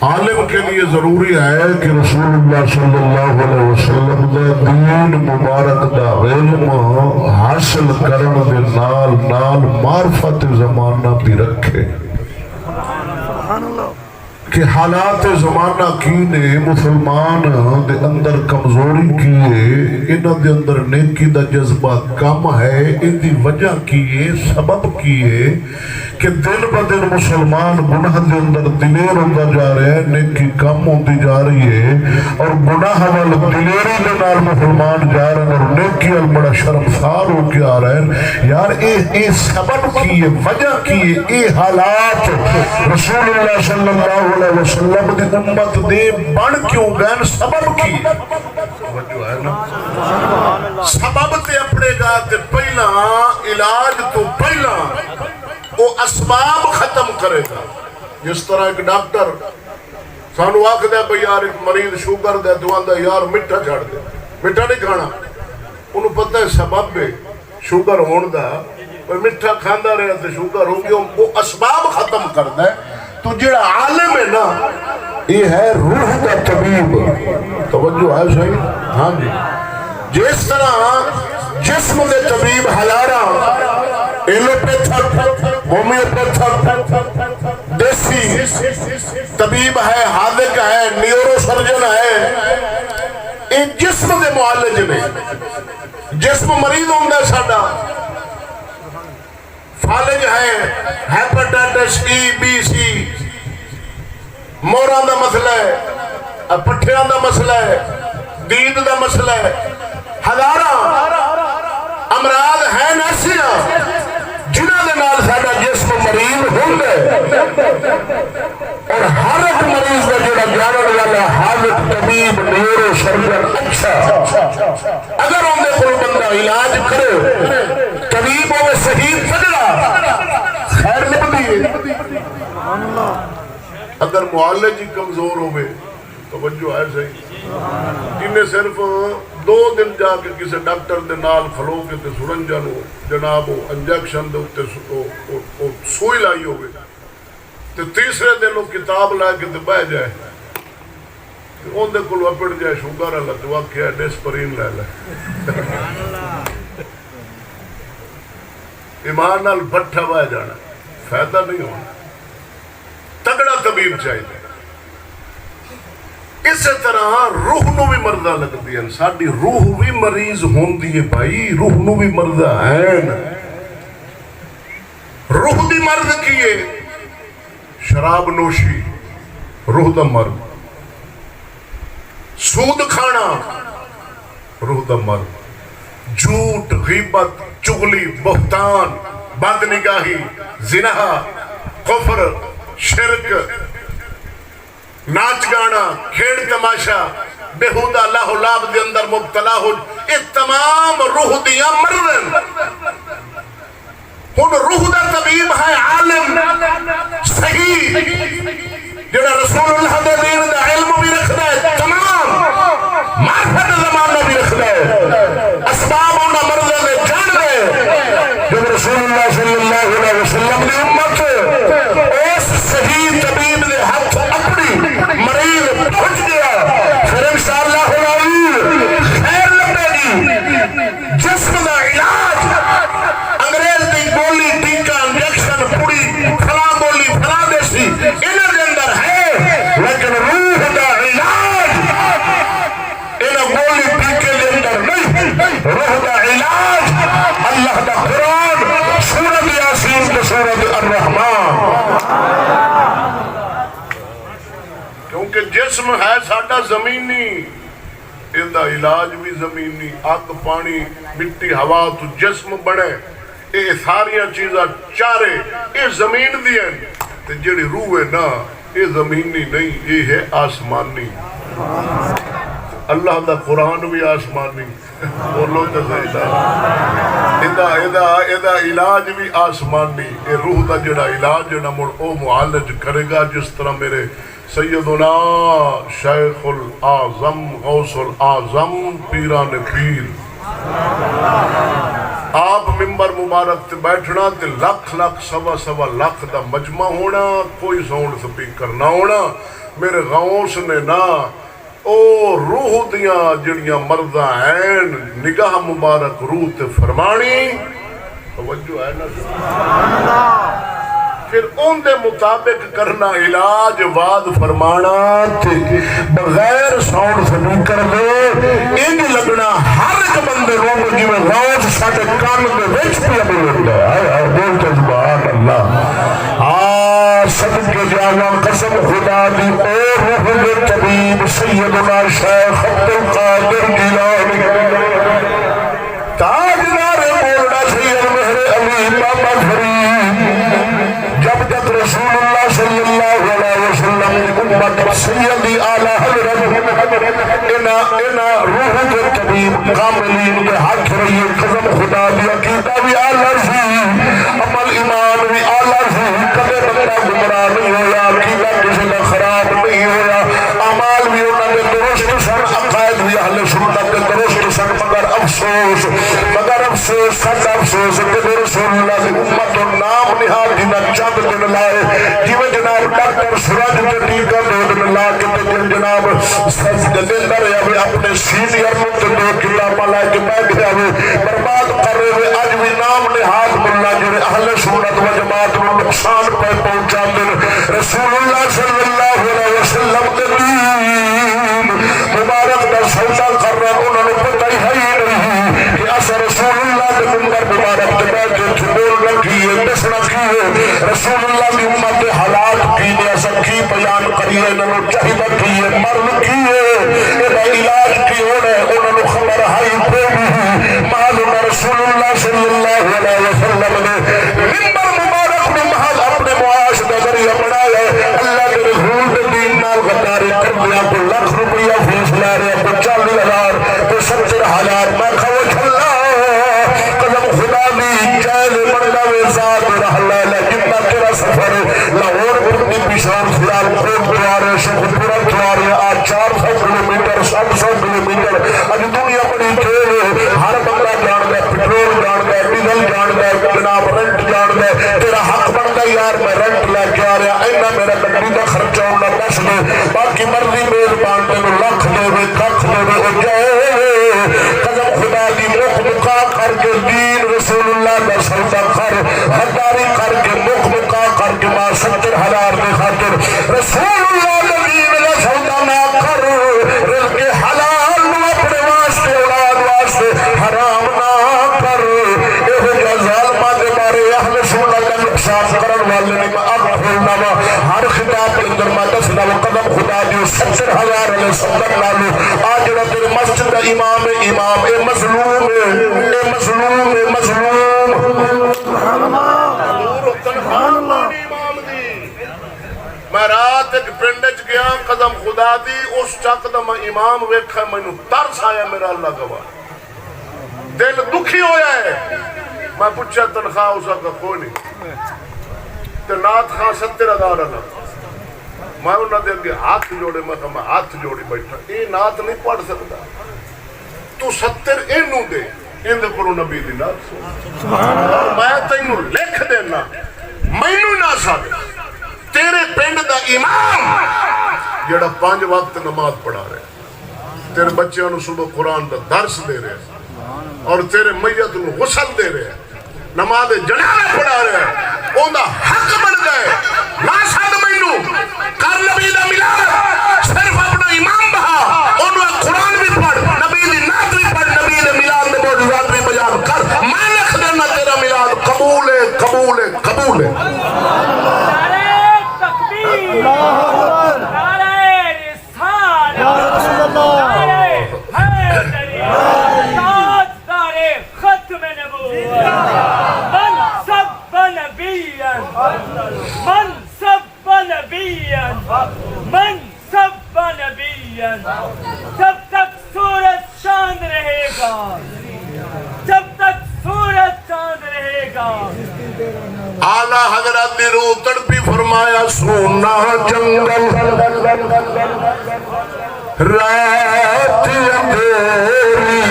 عالم کے لیے ضروری ہے کہ رسول اللہ صلی اللہ علیہ وسلم دا دین مبارک دا علم حاصل کرن دے نال نال معرفت زمانہ بھی رکھے کہ حالات زمانہ کی نے مسلمان دے اندر کمزوری کیے، انہاں دے اندر نیکی دا جذبہ کم ہے، ان دی وجہ کیے، سبب کیے کہ دن ب دن مسلمان گناہ دے اندر دلیر ہوتا جا رہے ہیں، نیکی کم ہوتی جا رہی ہے، اور گناہ وال دلیری دے نال مسلمان جا رہے ہیں اور نیکی وال بڑا شرمسار ہو کے آ رہے ہیں۔ یار اے سبب کیے، وجہ کیے، اے حالات رسول اللہ صلی اللہ علیہ وسلم دی امت دے بن کیوں گئے، سبب کیے توجہ ہے نا۔ سبب تے اپنے گا تے پہلا علاج تو پہلا وہ اسباب ختم کرے گا۔ جس طرح ایک ڈاکٹر سانو آکھ دے بھئی یار ایک مریض شوگر دے دعان دے یار مٹھا چھاڑ دے، مٹھا نہیں کھانا، انہوں پتہ ہے سبب ہے شوگر ہون دا، پر مٹھا کھاندہ رہے تو شوگر ہوں گی، وہ اسباب ختم کر دے۔ تو جڑا عالم ہے نا یہ ہے روح دا طبیب، توجہ ہے صحیح؟ ہاں جی، جس طرح جسم دے طبیب ہلارا ایلوپیتھک، ہومیوپیتھک، دیسی طبیب ہے، حاذق ہے، نیورو سرجن ہے، یہ جسم دے معالج نے۔ جسم مریض ہوندہ ساڈا، فالج ہے، ہیپاٹائٹس ای بی سی، موراں دا مسئلہ ہے، پٹھیاں دا مسئلہ ہے، دید دا مسئلہ ہے، ہزاراں امراض ہیں ایسیاں جنہاں دے نال ساڈا جسم مریض ہوندے، اور ہر ایک مریض دا جڑا جانن والا حاذق طبیب نیورو سرجن اچھا اگر ان دے کوئی بندہ علاج کرے، طبیب ہوئے صحیح تگڑا، خیر نبدی ہے۔ اگر معالج ہی کمزور ہوئے توجہ ہے صحیح، انہیں صرف 2 دن جا کے کسی ڈاکٹر دے نال کھلو کے تے سرنجا نو جناب انجیکشن دے اتے سوئی لائی ہوئے تے تیسرے دن وہ کتاب لائے کے تے بہ جائے، ان دے کلو اپڑ جائے شوگر اللہ تو آکھیا ڈیسپرین لے لے، ایمان نال بٹھا بہ جانا، فائدہ نہیں ہونا۔ تگڑا طبیب چاہیے۔ اسی طرح روح نو بھی مردہ لگتی ہے، ساڑی روح بھی مریض ہوندی ہے بھائی، روح نو بھی مردہ ہے۔ روح دی مرد کیے شراب نوشی، روح دا مرد، سود کھانا روح دا مرد، جھوٹ، غیبت، چغلی، بہتان، بد نگاہی، زنا، کفر، شرک، ناچ گانا، کھیڑ تماشا، بےہودہ لاہ و لاب دے اندر مبتلا ہو، یہ تمام روح دیاں مرن۔ ہن روح دا طبیب ہے عالم صحیح جڑا رسول اللہ دے دین دا علم بھی رکھدا ہے، تمام معرفت زمانہ بھی رکھدا ہے، اسباب انہاں مردوں نے جان رہے جب رسول اللہ صلی اللہ علیہ وسلم دی امت اس صحیح طبیب دے ہاتھ اپنی مریض پہنچ گیا، پھر انشاءاللہ خیر لگے گی۔ جسم دا علاج انگریز دی گولی، ٹیکا، انجیکشن، پوڑی، فلاں گولی، فلاں دیسی انہاں دے اندر ہے، لیکن روح دا علاج انہاں گولی ٹیکے دے اندر نہیں۔ روح دا علاج اللہ دا قرآن، سورۃ یاسین تے سورۃ الرحمن، کیونکہ جسم ہے ساڈا زمینی، ان دا علاج بھی زمینی، آگ پانی مٹی ہوا تو جسم بنے، یہ ساریاں چیزاں چارے یہ زمین دی ہیں، تے جڑی روح ہے نا یہ زمینی نہیں، یہ ہے آسمانی۔ اللہ دا قرآن بھی آسمانی، بولو تے صحیح، ادا علاج بھی آسمانی۔ یہ روح دا جڑا علاج ہے نا مڑ او معالج کرے گا، جس طرح میرے سیدنا شیخ الاعظم غوث الاعظم پیران پیر آپ ممبر مبارک تے بیٹھنا تے لکھ لکھ سوا سوا لکھ دا مجمع ہونا، کوئی ساؤنڈ سپیکر نہ ہونا، میرے غوث نے نا او روح دیاں جڑیاں مردہ ہیں نگاہ مبارک روح تے فرمانی توجہ ہے نا پھر ان دے مطابق کرنا علاج واد فرمانا تے بغیر ساؤنڈ سپیکر دے ان لگنا ہر ایک بندے روح جی میں غوث ساٹے کان دے وچ پیا بولتا ہے بولتے سبحان اللہ صدق کے جاوا قسم خدا دی اے روح دے طبیب سیدنا شیخ عبد القادر جیلانی تاجدار بولنا سید مہر علی بابا فرید جب تک رسول اللہ صلی اللہ علیہ وسلم امت سیدی اعلی حضرت انا روح کے طبیب کاملین کے حق رہی قسم خدا دی عقیدہ بھی اعلی سی عمل ایمان بھی اعلی سی کبھی بندہ گمراہ نہیں ہویا عقیدہ کسی کا خراب نہیں ہویا اعمال بھی انہوں نے درست سن عقائد بھی اہل سنت کے درست سن مگر افسوس سچ افسوس کہ رسول اللہ کی امت و نام نہاد دینا چند دن لائے جیوے جناب ڈاکٹر سورج کے ٹیکہ دو دن لا کے جناب دلندر یا اپنے سینئر مت دو کتابہ لائے کے بیٹھ گیا برباد کر رہے ہوئے آج بھی نام نہاد ملا جنہیں اہل سنت و جماعت میں نقصان پہ پہنچا دن رسول اللہ صلی اللہ علیہ وسلم کے دین مبارک در سودا کر رہے انہوں نے پتہ ہی نہیں کہ اثر رسول اللہ کے منبر مبارک کے بیٹھے تھے بول رکھی ہے دس رکھی ہے رسول اللہ کی امت کے حالات کی نے اثر کی بیان کری ہے انہوں نے چاہیدہ کی ہے مرد کی ہے انہوں علاج کی انہوں نے خبر ہائی پہ بھی معلوم رسول اللہ صلی اللہ علیہ وسلم نے منبر مبارک میں محل اپنے معاش کا ذریعہ بنایا اللہ کے رسول کے دین نال غداری کر دیا کو لاکھ روپیہ فیس لا رہے کو 40,000 کو 70,000 میں خوش اللہ قدم خدا بھی چاہے بڑھنا ویزاد رہا جتنا تیرا سفر لاہور پردی پیشان خلال خود دوارے شخص پورا دوارے آج 400 کلومیٹر 700 کلومیٹر اب دنیا بڑی تھے ہر بندہ جان گئے پیٹرول جان گئے ڈیزل جان گئے جناب رنٹ جان گئے تیرا حق بنتا یار میں رنٹ لے کے آ رہا اینا میرا گڈی کا خرچہ ہونا بس دے باقی مرضی میزبان دے لکھ دے وے ککھ دے وے ہو جائے قدم خدا دی مخ مکا کر کے دین رسول اللہ کا سودا کر غداری کر کے مخ مکا کر کے ماں 70,000 دے خاطر رسول اللہ کا دین کا سودا نہ کر رزق حلال نو اپنے واسطے اولاد واسطے حرام نہ کر یہ ظالماں دے بارے اہل سنت کا نقصان کرن والے نے اب کھولنا وا ہر خطاب کے اندر میں دسنا وا قدم خدا دی 70,000 علیہ صدق نالو آج جڑا تیرے مسجد کا امام اے مظلوم اے مظلوم اے مظلوم سبحان اللہ میں رات ایک پنڈج گیا قدم خدا دی اس چک دا میں امام ویکھا میں نو ترس آیا میرا اللہ گواہ دل دکھی ہویا ہے میں پوچھا تنخواہ اسا کا کوئی نہیں تے نات خان 70,000 میں انہوں نے اگے ہاتھ جوڑے میں کہا میں ہاتھ جوڑی بیٹھا اے نات نہیں پڑھ سکتا تو 70 اینوں دے ان دے پرو نبی دی نات سو اور میں تینوں لکھ دینا مینوں نہ سب تیرے پنڈ دا امام جڑا 5 وقت نماز پڑھا رہے تیرے بچیاں نو صبح قرآن دا درس دے رہے اور تیرے میت نو غسل دے رہے نماز جنازہ پڑھا رہے اون دا حق بن گئے نہ سد مینوں کر نبی دا میلاد صرف اپنا امام بہا اونوں قرآن بھی پڑھ نبی دی نعت بھی پڑھ نبی دے میلاد دے معجزات بھی بیان کر میں لکھ دینا تیرا میلاد قبول ہے قبول ہے قبول ہے جب تک سورج چاند رہے گا جب تک سورج چاند رہے گا اعلیٰ حضرت دی روح تڑپی فرمایا سونا جنگل رات اندھیری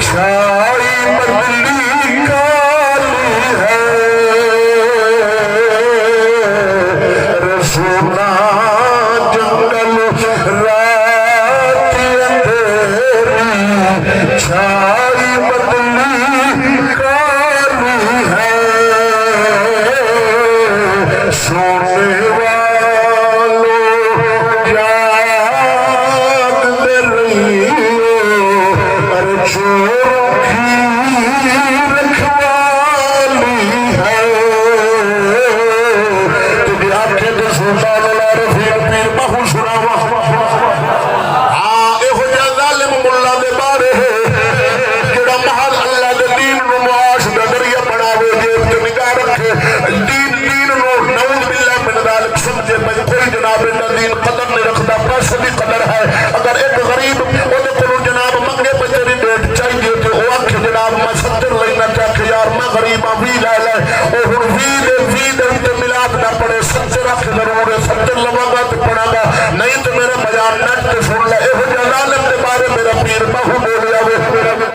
چھائی مندلی کالی ہے رسولہ گا نہیں تو میرا بیان نٹ تے سن لے اے ہو جا ظالم دے بارے میرا